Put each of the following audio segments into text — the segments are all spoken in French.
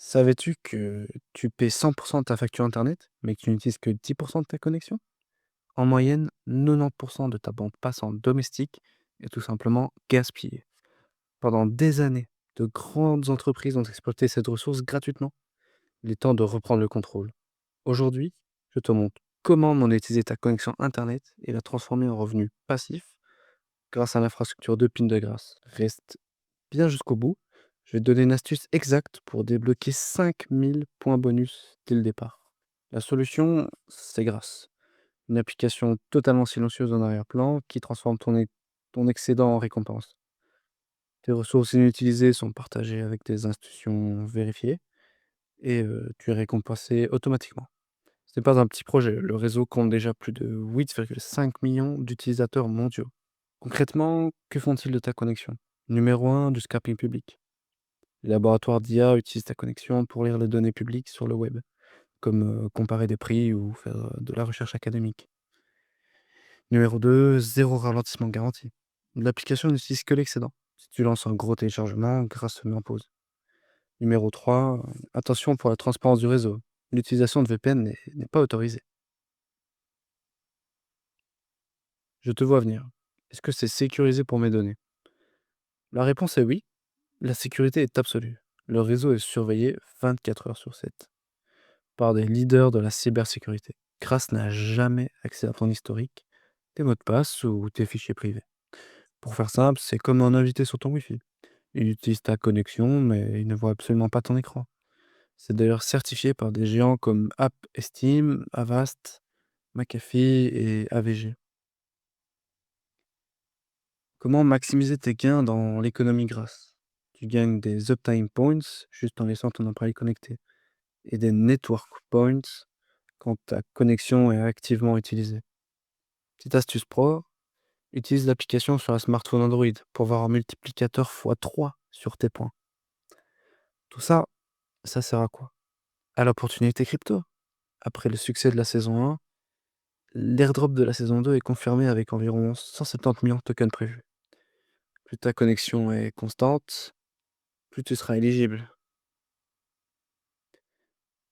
Savais-tu que tu paies 100 de ta facture internet, mais que tu n'utilises que 10 de ta connexion? En moyenne, 90 de ta bande passante domestique est tout simplement gaspillée. Pendant des années, de grandes entreprises ont exploité cette ressource gratuitement. Il est temps de reprendre le contrôle. Aujourd'hui, je te montre comment monétiser ta connexion internet et la transformer en revenu passif grâce à l'infrastructure de PIN de grâce. Reste bien jusqu'au bout. Je vais te donner une astuce exacte pour débloquer 5000 points bonus dès le départ. La solution, c'est Grâce, une application totalement silencieuse en arrière-plan qui transforme ton excédent en récompense. Tes ressources inutilisées sont partagées avec des institutions vérifiées et tu es récompensé automatiquement. Ce n'est pas un petit projet, le réseau compte déjà plus de 8,5 millions d'utilisateurs mondiaux. Concrètement, que font-ils de ta connexion? Numéro 1, du scrapping public. Les laboratoires d'IA utilisent ta connexion pour lire les données publiques sur le web, comme comparer des prix ou faire de la recherche académique. Numéro 2, zéro ralentissement garanti. L'application n'utilise que l'excédent. Si tu lances un gros téléchargement, Grâce se met en pause. Numéro 3, attention pour la transparence du réseau. L'utilisation de VPN n'est pas autorisée. Je te vois venir. Est-ce que c'est sécurisé pour mes données? La réponse est oui. La sécurité est absolue. Le réseau est surveillé 24 heures sur 7 par des leaders de la cybersécurité. Grâce n'a jamais accès à ton historique, tes mots de passe ou tes fichiers privés. Pour faire simple, c'est comme un invité sur ton Wi-Fi. Il utilise ta connexion, mais il ne voit absolument pas ton écran. C'est d'ailleurs certifié par des géants comme App Estime, Avast, McAfee et AVG. Comment maximiser tes gains dans l'économie Grâce? Tu gagnes des uptime points juste en laissant ton appareil connecté et des network points quand ta connexion est activement utilisée. Petite astuce pro, utilise l'application sur un smartphone Android pour voir un multiplicateur x3 sur tes points. Tout ça, ça sert à quoi? À l'opportunité crypto. Après le succès de la saison 1, l'airdrop de la saison 2 est confirmé avec environ 170 millions de tokens prévus. Plus ta connexion est constante, plus tu seras éligible.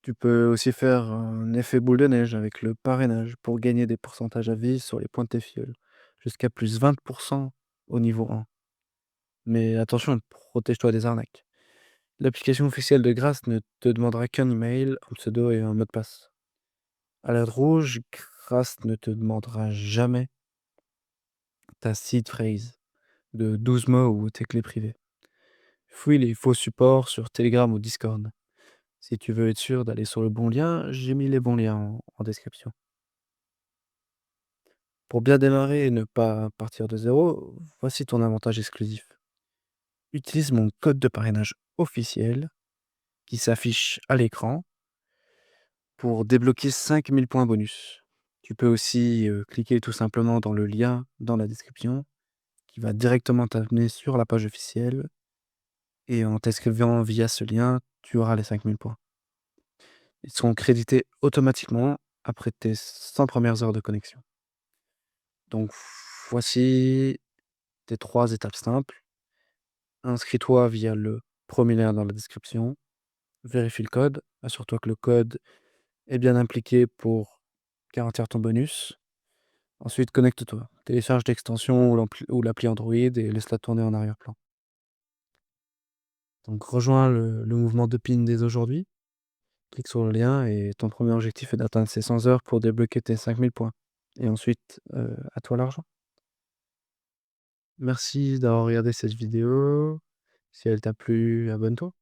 Tu peux aussi faire un effet boule de neige avec le parrainage pour gagner des pourcentages à vie sur les points de tes fioles, jusqu'à plus 20% au niveau 1. Mais attention, protège-toi des arnaques. L'application officielle de Grâce ne te demandera qu'un email, un pseudo et un mot de passe. Alerte rouge, Grâce ne te demandera jamais ta seed phrase de 12 mots ou tes clés privées. Fouille les faux supports sur Telegram ou Discord. Si tu veux être sûr d'aller sur le bon lien, j'ai mis les bons liens en description. Pour bien démarrer et ne pas partir de zéro, voici ton avantage exclusif. Utilise mon code de parrainage officiel qui s'affiche à l'écran pour débloquer 5000 points bonus. Tu peux aussi cliquer tout simplement dans le lien dans la description qui va directement t'amener sur la page officielle et en t'inscrivant via ce lien, tu auras les 5000 points. Ils seront crédités automatiquement après tes 100 premières heures de connexion. Donc voici tes 3 étapes simples. Inscris-toi via le premier lien dans la description. Vérifie le code. Assure-toi que le code est bien impliqué pour garantir ton bonus. Ensuite, connecte-toi. Télécharge l'extension ou l'appli Android et laisse-la tourner en arrière-plan. Donc rejoins le mouvement de PIN dès aujourd'hui. Clique sur le lien et ton premier objectif est d'atteindre ces 100 heures pour débloquer tes 5000 points. Et ensuite, à toi l'argent. Merci d'avoir regardé cette vidéo. Si elle t'a plu, abonne-toi.